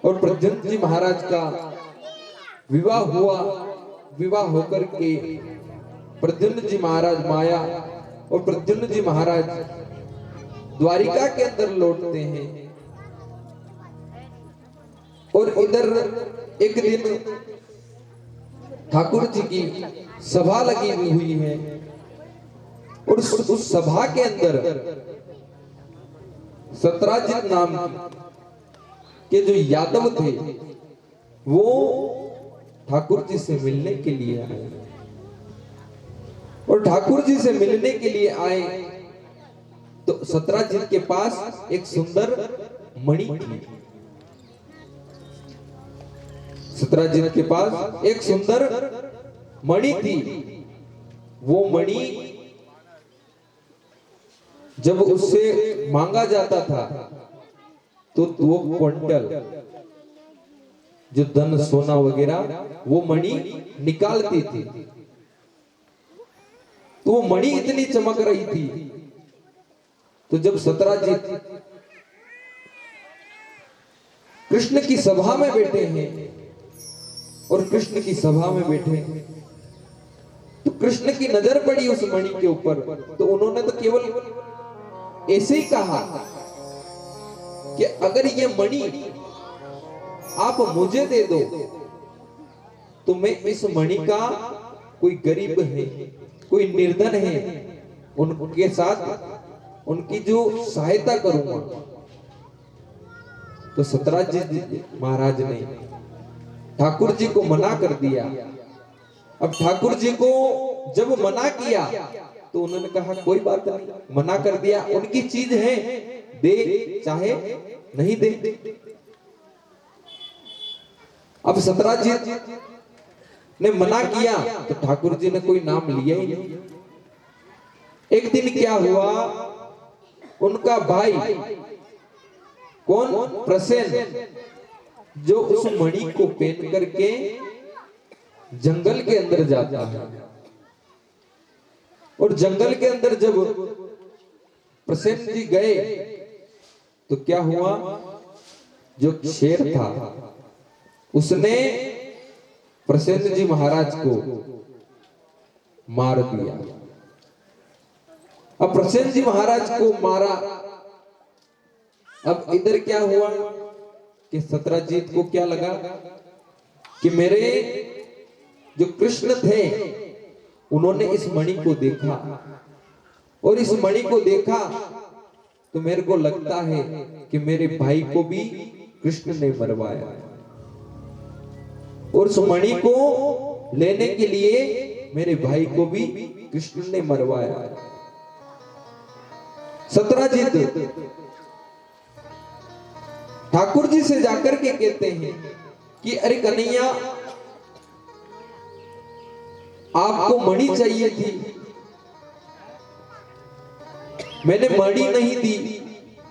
और प्रद्युम्न जी महाराज का विवाह हुआ। विवाह होकर के प्रद्युम्न जी महाराज माया और प्रद्युम्न जी महाराज द्वारिका के अंदर लौटते हैं। और इधर एक दिन ठाकुर जी की सभा लगी हुई है और उस सभा के अंदर सत्राजित नाम के जो यादव थे वो ठाकुर जी से मिलने के लिए आए। और ठाकुर जी से मिलने के लिए आए तो सत्राजित के पास एक सुंदर मणि थी। सत्राजित के पास एक सुंदर मणि थी। वो मणि जब उससे मांगा जाता था तो 2 क्विंटल जो धन सोना वगैरह वो मणि निकालती थी। तो वो मणि इतनी चमक रही थी। तो जब सत्राजित कृष्ण की सभा में बैठे हैं और कृष्ण की सभा में बैठे तो कृष्ण की नजर पड़ी उस मणि के ऊपर। तो उन्होंने तो केवल ऐसे ही कहा कि अगर ये मणि आप मुझे दे दो तो मैं इस मणि का कोई गरीब है, कोई निर्धन है, उनके साथ उनकी जो सहायता करूंगा। तो सत्राजित महाराज ने ठाकुर जी को मना कर दिया। अब ठाकुर जी को जब मना किया तो उन्होंने कहा कोई बात नहीं, मना कर दिया, उनकी चीज है, दे चाहे नहीं दे। अब सत्राजित ने मना किया तो ठाकुर जी ने कोई नाम लिया ही नहीं। एक दिन क्या हुआ, उनका भाई कौन, प्रसेन, जो उस मणि को पहन करके जंगल के अंदर जाता है। और जंगल के अंदर जब प्रसेन जी गए तो क्या हुआ, जो शेर था उसने प्रसेन जी महाराज को मार दिया। अब प्रसेन जी महाराज को मारा। अब इधर क्या हुआ कि सत्राजित को क्या लगा कि मेरे जो कृष्ण थे उन्होंने इस मणि को देखा और इस मणि को देखा तो मेरे को लगता है कि मेरे भाई को भी कृष्ण ने मरवाया और उस मणि को लेने के लिए मेरे भाई को भी कृष्ण ने मरवाया। सत्राजित ठाकुर जी से जाकर के कहते हैं कि अरे कन्हैया, आपको मणि चाहिए थी, मैंने मणि नहीं दी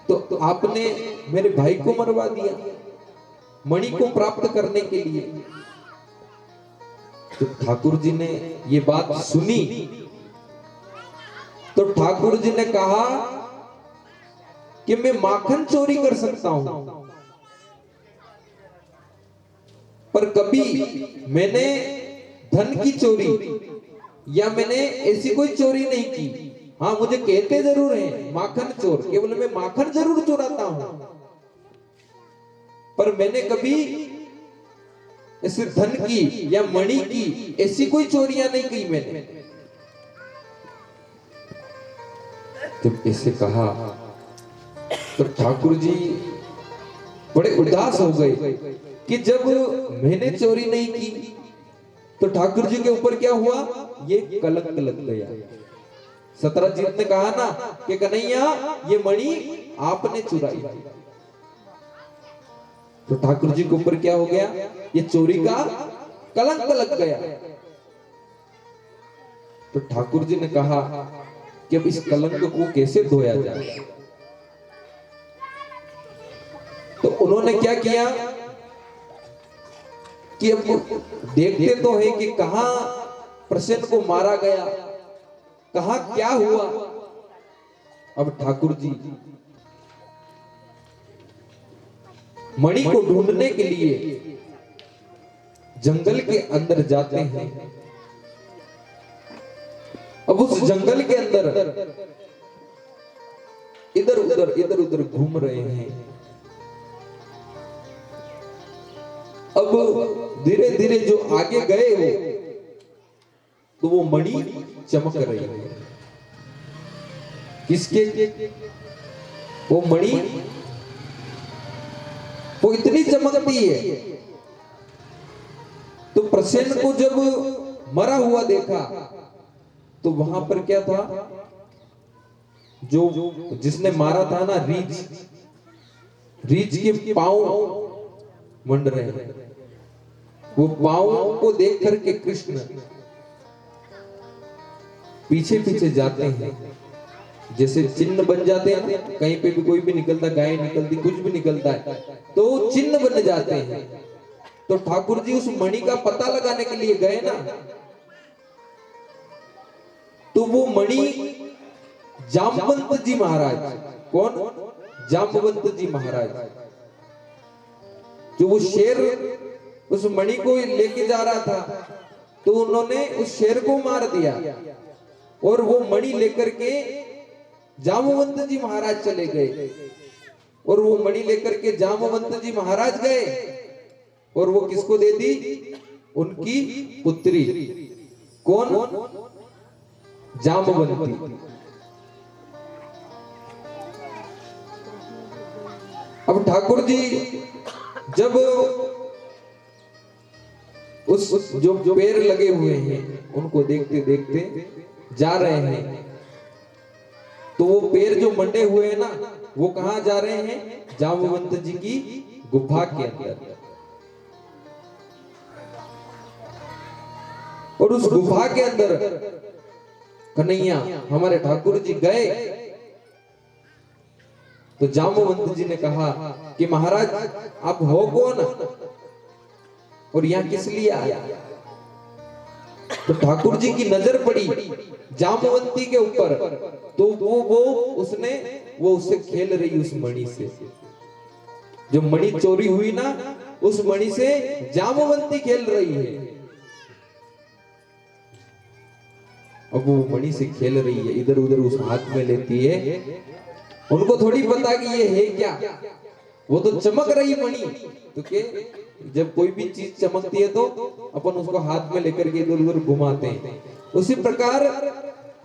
तो आपने मेरे भाई को मरवा दिया मणि को प्राप्त करने के लिए। तो ठाकुर जी ने ये बात सुनी तो ठाकुर जी ने कहा कि मैं माखन चोरी कर सकता हूं पर कभी मैंने धन की चोरी या मैंने ऐसी कोई चोरी नहीं की। हाँ, मुझे कहते जरूर हैं माखन चोर, केवल मैं माखन जरूर चुराता हूं पर मैंने कभी ऐसे धन की या मणि की ऐसी कोई चोरियां नहीं की मैंने। जब ऐसे कहा तो ठाकुर जी बड़े उदास हो गए कि जब मैंने चोरी नहीं की तो ठाकुर जी के ऊपर क्या हुआ, ये कलंक लग गया। सत्राजित ने कहा ना कि कन्हैया ये मणि आपने चुराई। तो ठाकुर जी के ऊपर क्या हो गया, ये चोरी का कलंक लग गया। तो ठाकुर जी ने कहा कि अब इस कलंक को कैसे धोया जाए। तो उन्होंने क्या किया कि अब देखते तो है कि कहां प्रसेन को मारा गया, कहां क्या हुआ। अब ठाकुर जी मणि को ढूंढने के लिए जंगल के अंदर जाते हैं। अब उस जंगल के अंदर इधर उधर घूम रहे हैं। अब धीरे धीरे जो आगे गए हो तो वो मणि चमक रही है। किसके? वो मणि वो इतनी चमकती है। तो प्रसेन को जब मरा हुआ देखा तो वहां पर क्या था, जो जिसने मारा था ना, रीछ के पांव मंड रहे हैं। वो पांव को देख करके कृष्ण पीछे पीछे जाते हैं, जैसे चिन्ह बन जाते हैं। कहीं पे भी कोई भी निकलता, गाय निकलती, कुछ भी निकलता है तो चिन्ह बन जाते हैं। तो ठाकुर जी उस मणि का पता लगाने के लिए गए ना, तो वो मणि जामवंत जी महाराज, कौन? जामवंत जी महाराज, जो वो शेर उस मणि को लेके जा रहा था, तो उन्होंने उस शेर को मार दिया और वो मणि लेकर के जामवंत जी महाराज चले गए। और वो मणि लेकर के जामवंत जी महाराज गए और वो किसको दे दी? उनकी पुत्री। कौन? जामवंती। अब ठाकुर जी जब उस जो पेड़ लगे हुए हैं उनको देखते देखते जा रहे हैं, तो वो पेड़ जो मंडे हुए हैं ना, वो कहां जा रहे हैं? जामवंत जी की गुफा के अंदर। और उस गुफा के अंदर कन्हैया हमारे ठाकुर जी गए तो जामवंत जी ने कहा कि महाराज आप हो कौन और यहां किस लिए आया? तो ठाकुर जी की नजर पड़ी जामवंती के ऊपर, तो वो उससे खेल रही, उस मणि से। जो मणि चोरी हुई ना, उस मणि से जामवंती खेल रही है। अब वो मणि से खेल रही है, इधर उधर उस हाथ में लेती है। उनको थोड़ी पता कि ये है क्या, वो तो चमक रही मणि। तो के जब कोई भी चीज चमकती है तो अपन उसको हाथ में लेकर के इधर उधर घुमाते हैं। उसी प्रकार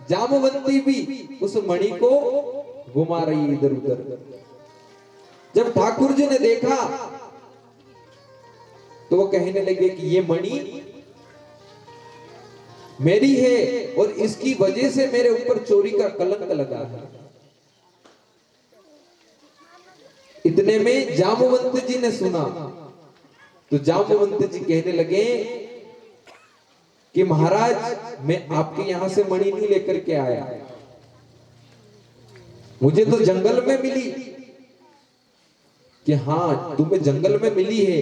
जामवंती भी उस मणि को घुमा रही है इधर उधर। जब ठाकुर जी ने देखा तो वो कहने लगे कि ये मणि मेरी है और इसकी वजह से मेरे ऊपर चोरी का कलंक लगा है। इतने में जामवंत जी ने सुना तो जामवंत जी कहने लगे कि महाराज मैं आपके यहां से मणि नहीं लेकर के आया, मुझे तो जंगल में मिली। कि हाँ तुम्हें जंगल में मिली है,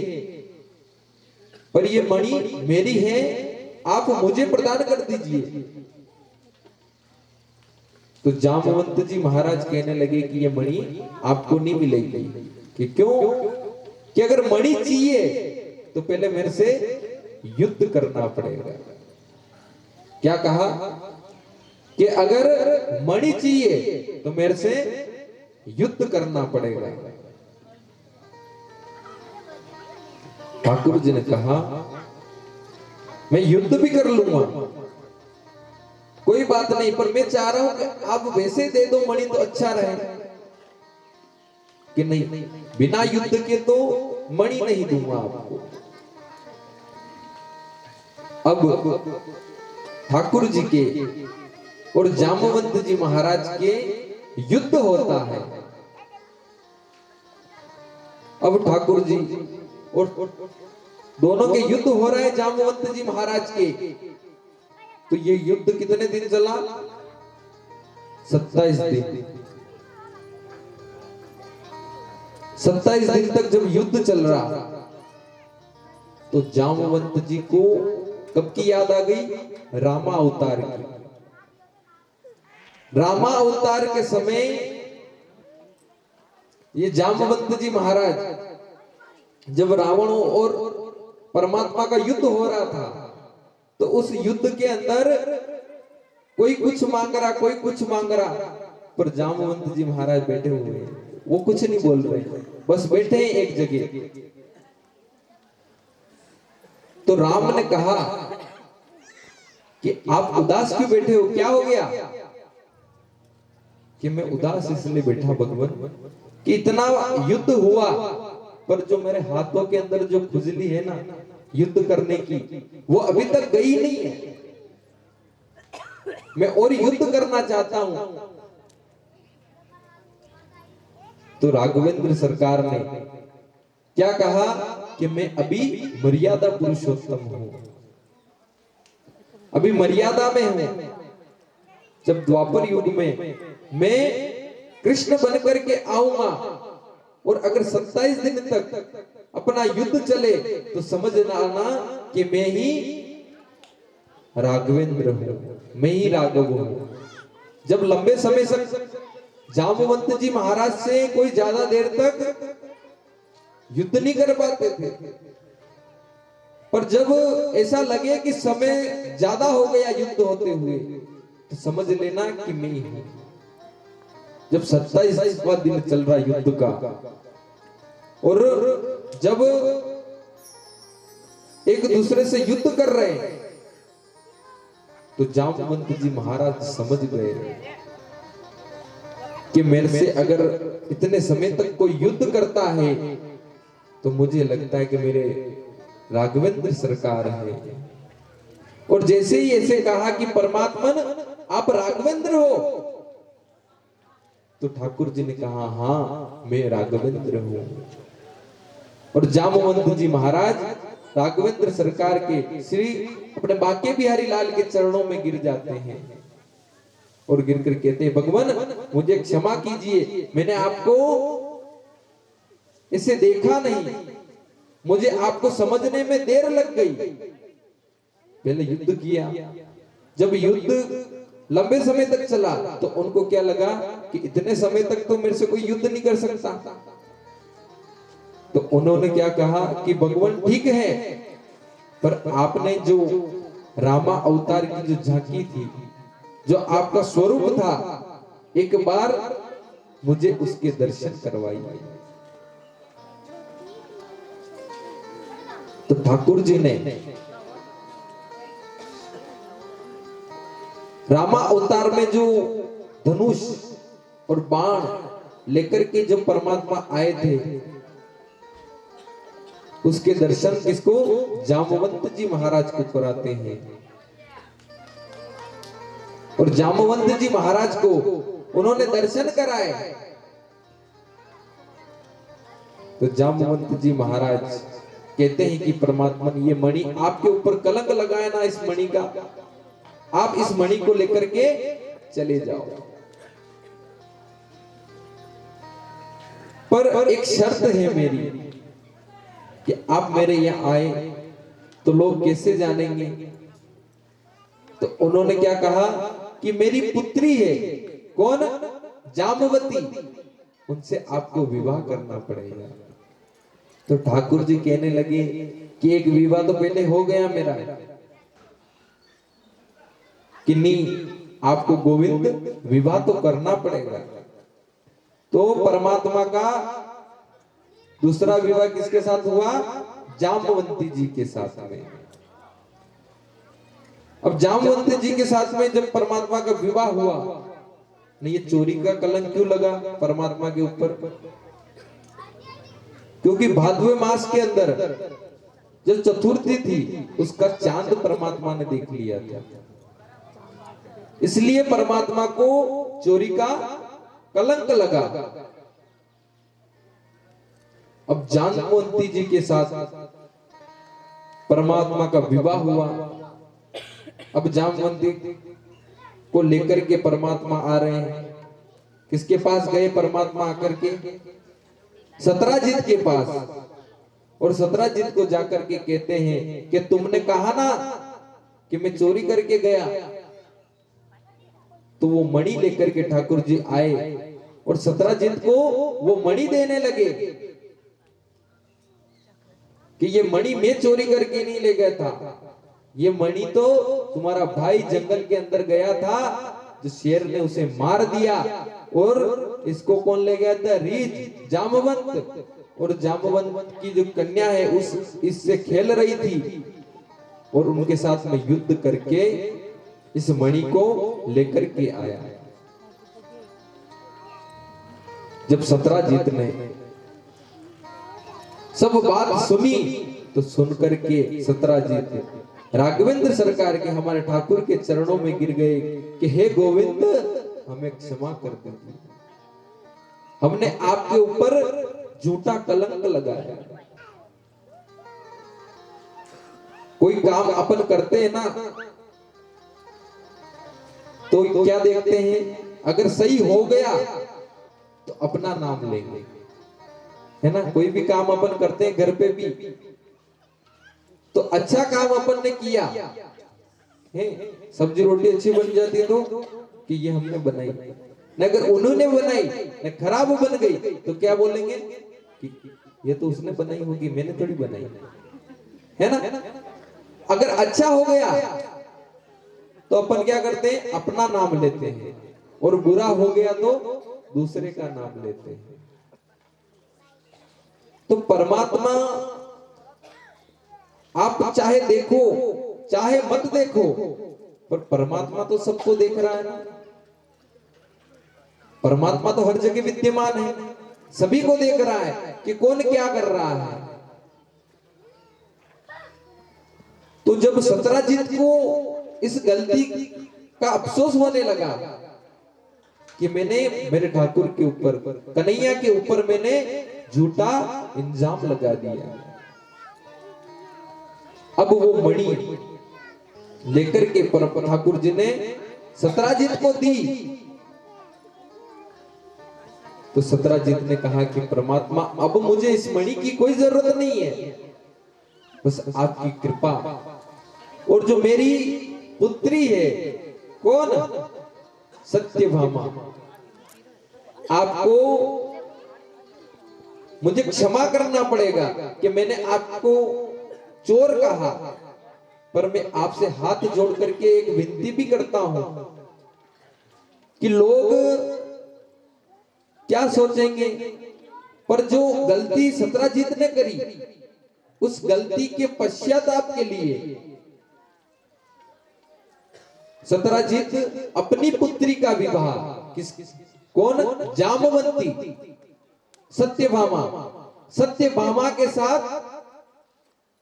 पर ये मणि मेरी है, आप मुझे प्रदान कर दीजिए। तो जामवंत जी महाराज कहने लगे कि ये मणि आपको नहीं मिलेगी। कि क्यों? कि अगर मणि चाहिए तो पहले मेरे से युद्ध करना पड़ेगा। क्या कहा? कि अगर मणि चाहिए तो मेरे से युद्ध करना पड़ेगा। ठाकुर जी ने कहा मैं युद्ध भी कर लूंगा, कोई बात नहीं, पर मैं चाह रहा हूं कि आप वैसे दे दो मणि तो अच्छा रहे। कि नहीं, बिना युद्ध के तो मणि नहीं दूंगा आपको। अब ठाकुर जी के और जामवंत जी महाराज के युद्ध होता है। अब ठाकुर जी और दोनों के युद्ध हो रहे हैं जामवंत जी महाराज के। तो ये युद्ध कितने दिन चला? 27 दिन। 27 दिन तक जब युद्ध चल रहा तो जामवंत जी को कब की याद आ गई? रामा अवतार की। रामा अवतार के समय ये जामवंत जी महाराज जब रावण और परमात्मा का युद्ध हो रहा था, तो उस युद्ध के अंदर कोई कुछ मांग रहा, कोई कुछ मांग रहा, पर जामवंत जी महाराज बैठे हुए हैं, वो कुछ नहीं बोल रहे, बस बैठे हैं एक जगह। तो राम ने कहा कि आप उदास क्यों बैठे हो, क्या हो गया? कि मैं उदास इसलिए बैठा भगवान कि इतना युद्ध हुआ, पर जो मेरे हाथों के अंदर जो खुजली है ना युद्ध करने की, वो अभी तक गई नहीं है। मैं और युद्ध करना चाहता हूं। तो राघवेंद्र सरकार ने क्या कहा कि मैं अभी मर्यादा पुरुषोत्तम हूं, अभी मर्यादा में हूं। जब द्वापर युग में मैं कृष्ण बनकर के आऊंगा, और अगर 27 दिन तक अपना युद्ध चले, तो समझना आना कि मैं ही राघवेंद्र हूं, मैं ही राघव हूं। जब लंबे समय से जामवंत जी महाराज से कोई ज्यादा देर तक युद्ध नहीं कर पाते थे, पर जब ऐसा लगे कि समय ज्यादा हो गया युद्ध होते हुए, तो समझ लेना कि मैं ही हूं। जब 27वां दिन चल रहा युद्ध का, और जब एक दूसरे से युद्ध कर रहे हैं, तो जामवंत जी महाराज समझ गए कि मेरे से अगर इतने समय तक कोई युद्ध करता है, तो मुझे लगता है कि मेरे राघवेंद्र सरकार है। और जैसे ही ऐसे कहा कि परमात्मन आप राघवेंद्र हो, तो ठाकुर जी ने कहा हाँ मैं राघवेंद्र हूं। और जामवंत जी महाराज राघवेंद्र सरकार के श्री अपने बांके बिहारी लाल के चरणों में गिर जाते हैं, और गिर कर कहते हैं भगवान मुझे क्षमा कीजिए, मैंने आपको इसे देखा नहीं, मुझे आपको समझने में देर लग गई। पहले युद्ध किया, जब युद्ध लंबे समय तक चला, तो उनको क्या लगा कि इतने समय तक तो मेरे से कोई युद्ध नहीं कर सकता। तो उन्होंने क्या कहा कि भगवान ठीक है, पर आपने जो रामा अवतार की जो झांकी थी, जो आपका स्वरूप था, एक बार मुझे उसके दर्शन करवाइए। तो ठाकुर जी ने रामा अवतार में जो धनुष और बाण लेकर के जब परमात्मा आए थे, उसके दर्शन किसको? जामवंत जी महाराज को कराते हैं। और जामवंत जी महाराज को उन्होंने दर्शन कराए, तो जामवंत जी महाराज कहते हैं कि परमात्मा ये मणि आपके ऊपर कलंक लगाया ना, इस मणि का, आप इस मणि को लेकर के चले जाओ, पर एक शर्त है मेरी कि आप मेरे यहां आए तो लोग कैसे जानेंगे? तो उन्होंने क्या कहा कि मेरी पुत्री है, कौन? जामवती, उनसे आपको विवाह करना पड़ेगा। तो ठाकुर जी कहने लगे कि एक विवाह तो पहले हो गया मेरा, कि नहीं आपको गोविंद विवाह तो करना पड़ेगा। तो परमात्मा का दूसरा विवाह किसके साथ हुआ? जामवंती जी के साथ में। अब जामवंती जी के साथ में जब परमात्मा का विवाह हुआ, नहीं ये चोरी का कलंक क्यों लगा परमात्मा के ऊपर? क्योंकि भादवे मास के अंदर जब चतुर्थी थी, उसका चांद परमात्मा ने देख लिया था, इसलिए परमात्मा को चोरी का कलंक लगा। अब जामवंती जी के साथ परमात्मा का विवाह हुआ। अब जामवंती को लेकर के परमात्मा आ रहे हैं, किसके पास गए परमात्मा आकर के? सत्राजित के पास। और सत्राजित को जाकर के कहते हैं कि तुमने कहा ना कि मैं चोरी करके गया। तो वो मणि लेकर के ठाकुर जी आए और सत्राजित को वो मणि देने लगे। कि ये मणि मैं चोरी करके नहीं ले गया था, ये मणि तो तुम्हारा भाई जंगल के अंदर गया था, जो शेर ने उसे मार दिया, और इसको कौन ले गया था? रीछ, जामवंत। और जामवंत की जो कन्या है उस इससे खेल रही थी, और उनके साथ में युद्ध करके इस मणि को लेकर के आया। जब सत्राजित ने सब बात सुनी तो सुनकर के सत्राजित राघवेंद्र सरकार के, हमारे ठाकुर के चरणों में गिर गए कि हे गोविंद, हमें क्षमा कर दीजिए, हमने आपके ऊपर झूठा कलंक लगाया। कोई काम अपन करते हैं ना, तो क्या देखते हैं? अगर सही हो गया तो अपना नाम लेंगे, है ना। कोई भी काम अपन करते हैं घर पे भी, तो अच्छा काम अपन ने किया है, सब्जी रोटी अच्छी बन जाती है तो कि ये हमने बनाई, न अगर उन्होंने बनाई न खराब बन गई तो क्या बोलेंगे कि ये तो उसने बनाई होगी, मैंने थोड़ी बनाई, है ना। अगर अच्छा हो गया तो अपन क्या करते हैं? अपना नाम लेते हैं, और बुरा हो गया तो दूसरे का नाम लेते हैं। तो परमात्मा आप चाहे देखो चाहे मत देखो, पर परमात्मा तो सबको देख रहा है ना। परमात्मा तो हर जगह विद्यमान है, सभी को देख रहा है कि कौन क्या कर रहा है। तो जब सत्राजित को इस गलती का अफसोस होने लगा कि मैंने मेरे ठाकुर के ऊपर, कन्हैया के ऊपर मैंने झूठा इल्जाम लगा दिया, अब वो मणि लेकर के परम ठाकुर जी ने सत्राजित को दी। तो सत्राजित ने कहा कि परमात्मा, अब मुझे इस मणि की कोई जरूरत नहीं है, बस आपकी कृपा। और जो मेरी पुत्री है, कौन? सत्यभामा, आपको मुझे क्षमा करना पड़ेगा कि मैंने आपको चोर कहा, पर मैं आपसे हाथ जोड़ करके एक विनती भी करता हूं कि लोग क्या सोचेंगे, पर जो गलती सत्राजित ने करी, उस गलती के पश्चाताप के लिए सत्राजित अपनी पुत्री का विवाह कौन? जामवंती, सत्यभामा, सत्यभामा के साथ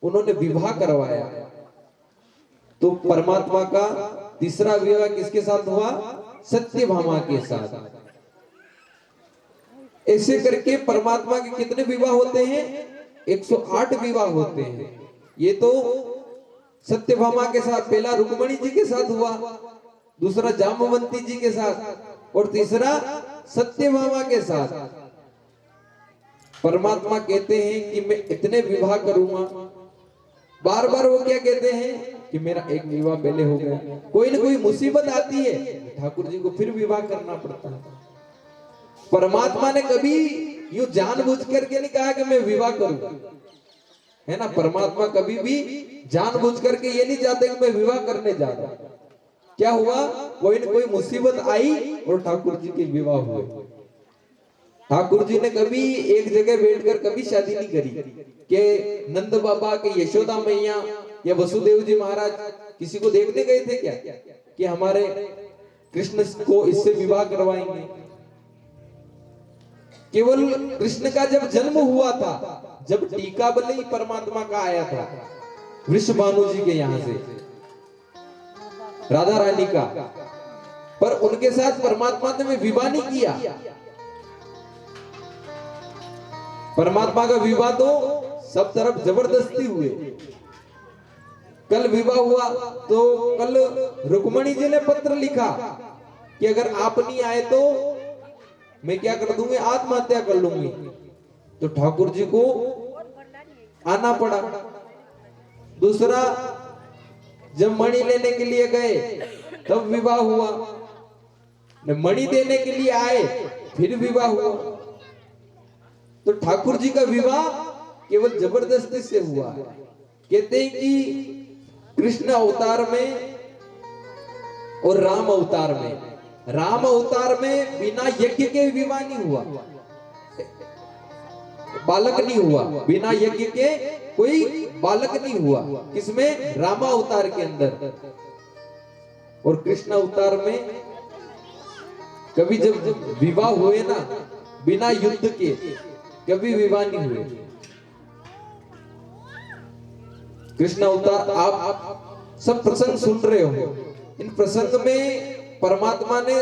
उन्होंने विवाह करवाया। तो परमात्मा का तीसरा विवाह किसके साथ हुआ? सत्यभामा के साथ। ऐसे करके परमात्मा के कितने विवाह होते हैं? 108 विवाह होते हैं। ये तो सत्यभामा के साथ, पहला रुक्मणी जी के साथ हुआ, दूसरा जामवंती जी के साथ, और तीसरा सत्यभामा के साथ। परमात्मा कहते हैं कि मैं इतने विवाह करूंगा। बार बार वो क्या कहते हैं कि मेरा एक विवाह पहले हो गया, कोई ना कोई मुसीबत आती है, ठाकुर जी को फिर विवाह करना पड़ता है। परमात्मा ने कभी यूं जानबूझ करके नहीं कहा कि मैं विवाह करूं, है ना। परमात्मा कभी भी जानबूझ करके ये नहीं चाहते कि मैं विवाह करने जा रहा हूं। क्या हुआ? कोई ना कोई मुसीबत आई और ठाकुर जी के विवाह हुए। ठाकुर जी ने कभी एक जगह बैठकर कभी शादी नहीं करी कि नंद बाबा के, यशोदा मैया या वसुदेव जी महाराज किसी को देखने गए थे क्या कि हमारे कृष्ण को इससे विवाह करवाएंगे। केवल कृष्ण का जब जन्म हुआ था, जब टीका बलि परमात्मा का आया था वृषभानु जी के यहां से, राधा रानी का, पर उनके साथ परमात्मा ने विवाह नहीं किया। परमात्मा का विवाह तो सब तरफ जबरदस्ती हुए। कल विवाह हुआ तो कल रुक्मणी जी ने पत्र लिखा कि अगर आप नहीं आए तो मैं क्या कर दूंगी, आत्महत्या कर लूंगी। तो ठाकुर जी को आना पड़ा। दूसरा, जब मणि लेने के लिए गए तब विवाह हुआ, मणि देने के लिए आए फिर विवाह हुआ। तो ठाकुर जी का विवाह केवल जबरदस्ती से हुआ है। कहते हैं कि कृष्ण अवतार में और राम अवतार में बिना यज्ञ के विवाह नहीं हुआ, बालक नहीं हुआ, बिना यज्ञ के कोई बालक नहीं हुआ। किसमें? रामा अवतार के अंदर। और कृष्ण अवतार में कभी जब विवाह हुए ना, बिना युद्ध के कभी विवाह नहीं हुए। कृष्ण अवतार आप सब प्रसंग सुन रहे हो, इन प्रसंग में परमात्मा ने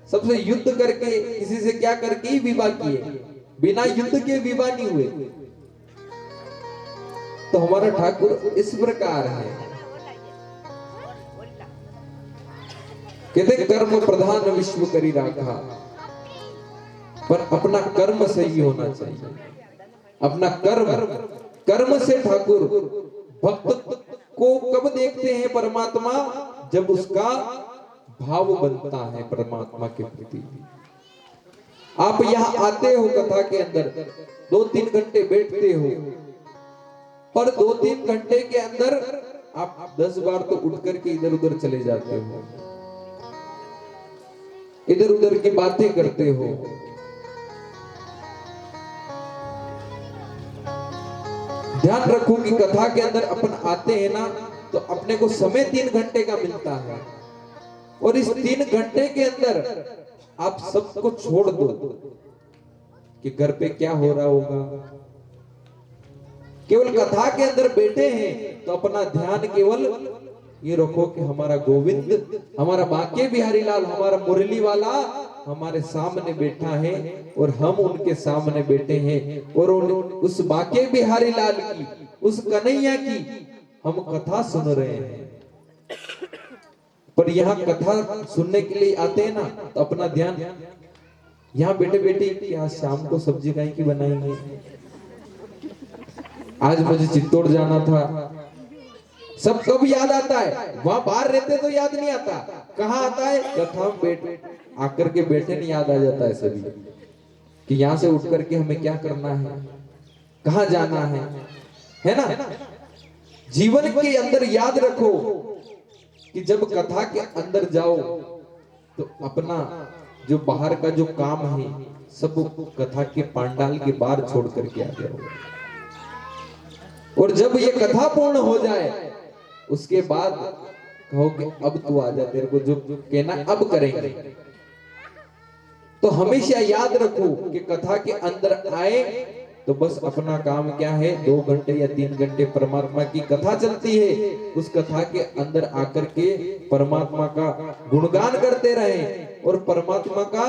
सबसे युद्ध करके, किसी से क्या करके ही विवाह किए, बिना युद्ध के विवाह नहीं हुए। तो हमारा ठाकुर इस प्रकार है, कहते कर्म प्रधान विश्व करी राखा, पर अपना कर्म सही होना चाहिए। अपना कर्म से ठाकुर भक्त को कब देखते हैं परमात्मा? जब उसका भाव बनता है परमात्मा के प्रति। आप यहाँ आते हो कथा के अंदर, 2-3 घंटे बैठते हो, पर 2-3 घंटे के अंदर आप 10 बार तो उठ करके इधर उधर चले जाते हो, इधर उधर की बातें करते हो। ध्यान रखो कि कथा के अंदर अपन आते हैं ना, तो अपने को समय 3 घंटे का मिलता है, और इस 3 घंटे के अंदर आप सबको छोड़ दो कि घर पे क्या हो रहा होगा। केवल कथा के अंदर बैठे हैं तो अपना ध्यान केवल ये रखो कि हमारा गोविंद, हमारा बांके बिहारी लाल, हमारा मुरली वाला हमारे सामने बैठा है और हम उनके सामने बैठे हैं, और उस बांके बिहारी लाल की, उस कन्हैया की हम कथा सुन रहे हैं। पर यहाँ कथा सुनने के लिए आते हैं ना, तो अपना ध्यान यहाँ बैठे बैठे कि आज शाम को सब्जी कहीं की बनाएंगे, आज मुझे चित्तौड़ जाना था। सब कब याद आता है? वहां बाहर रहते तो याद नहीं आता, कहाँ आता है? कथा में बैठ आकर के बैठे नहीं याद आ जाता है सभी, कि यहाँ से उठ करके हमें क्या करना है, कहाँ जाना है ना। जीवन के अंदर याद रखो कि जब कथा के अंदर जाओ तो अपना जो बाहर का जो काम है सब कथा के पांडाल के बाहर छोड़ करके आ जाओ, और जब ये कथा पूर्ण हो जाए उसके बाद कहो कि अब तू आ जा, तेरे को जो कहना अब करेंगे। तो हमेशा याद रखो कि कथा के अंदर आए तो बस अपना काम क्या है, 2 घंटे या 3 घंटे परमात्मा की कथा चलती है, उस कथा के अंदर आकर के परमात्मा का गुणगान करते रहें और परमात्मा का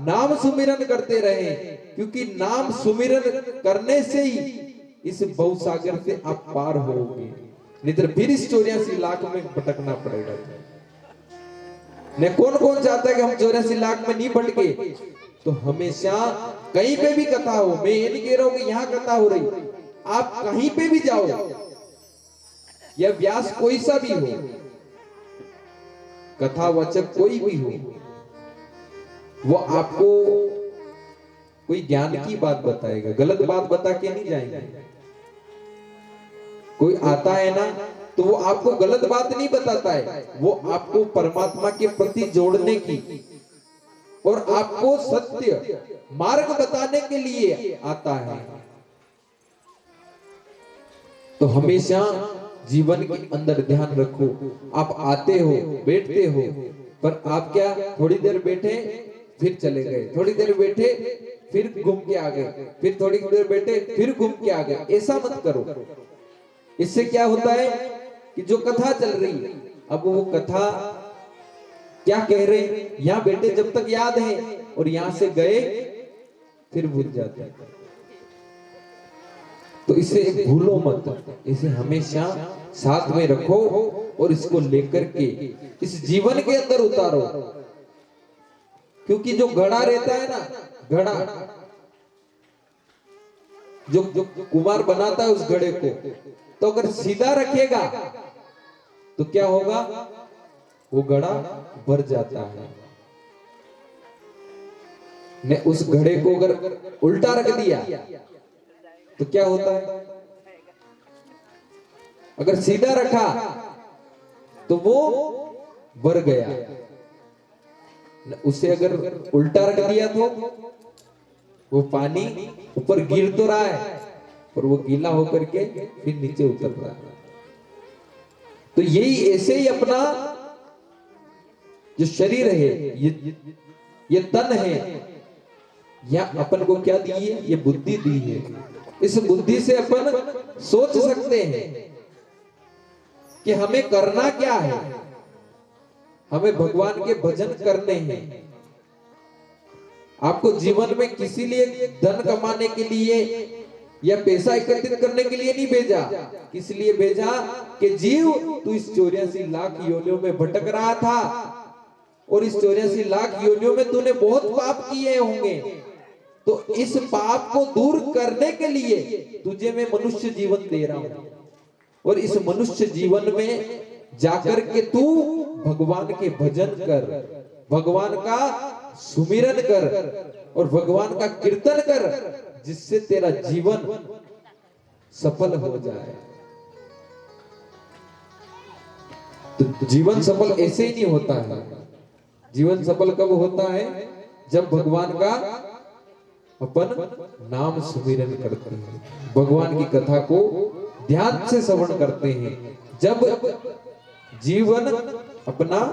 नाम सुमिरन करते रहें, क्योंकि नाम सुमिरन करने से ही इस भव सागर से आप पार होगे, नहीं तो फिर इस 84 लाख में भटकना पड़ेगा। ने कौन कौन चाहता है कि हम 84 लाख में नहीं भटके? तो हमेशा कहीं पे भी कथा हो, मैं ये नहीं कह रहा हूं कि यहाँ कथा हो रही, आप कहीं पे भी जाओ, या व्यास कोई सा भी हो, कथावाचक कोई भी हो, वो आपको कोई ज्ञान की बात बताएगा, गलत बात बता के नहीं जाएंगे। कोई आता है ना तो वो आपको गलत बात नहीं बताता है, वो आपको परमात्मा के प्रति जोड़ने की और आपको सत्य मार्ग बताने के लिए आता है। तो हमेशा जीवन के अंदर ध्यान रखो, आप आते हो बैठते हो, पर आप क्या थोड़ी देर बैठे फिर चले गए, थोड़ी देर बैठे फिर घूम के आ गए, फिर थोड़ी देर बैठे फिर घूम के आ गए, ऐसा मत करो। इससे क्या होता है कि जो कथा चल रही है, अब वो कथा क्या कह रहे हैं, यहाँ बैठे जब तक याद है, और यहां से गए फिर भूल जाते हैं। तो इसे भूलो मत, इसे हमेशा साथ में रखो और इसको लेकर के इस जीवन के अंदर उतारो। क्योंकि जो घड़ा रहता है ना, घड़ा जो कुमार बनाता है उस घड़े को, तो अगर सीधा रखेगा तो क्या होगा, वो घड़ा भर जाता है। ने उस घड़े को अगर उल्टा रख दिया तो क्या होता है? अगर सीधा रखा तो वो भर गया, उसे अगर उल्टा रख दिया तो वो पानी ऊपर गिर तो रहा है और वो गीला होकर के फिर नीचे उतर रहा है। तो यही ऐसे ही अपना जो शरीर है, ये तन है, या अपन को क्या दी है? ये बुद्धि दी है। इस बुद्धि से अपन सोच सकते हैं कि हमें करना क्या है। हमें भगवान के भजन करने हैं। आपको जीवन में किसी लिए धन कमाने के लिए या पैसा एकत्रित करने के लिए नहीं भेजा। किस लिए भेजा? कि जीव, तू इस 84 लाख योनियों में भटक रहा था और इस 84 लाख योनियों में तूने बहुत पाप किए होंगे, तो इस पाप को दूर करने के लिए तुझे मैं मनुष्य जीवन दे रहा हूं, और इस मनुष्य जीवन में जाकर के तू भगवान के भजन कर, भगवान का सुमिरन कर और भगवान का कीर्तन कर, जिससे तेरा जीवन सफल हो जाए। तो जीवन सफल ऐसे ही नहीं होता है। जीवन सफल कब होता है? जब भगवान का अपन नाम सुमिरन करते हैं, भगवान की कथा को ध्यान से श्रवण करते हैं, जब जीवन अपना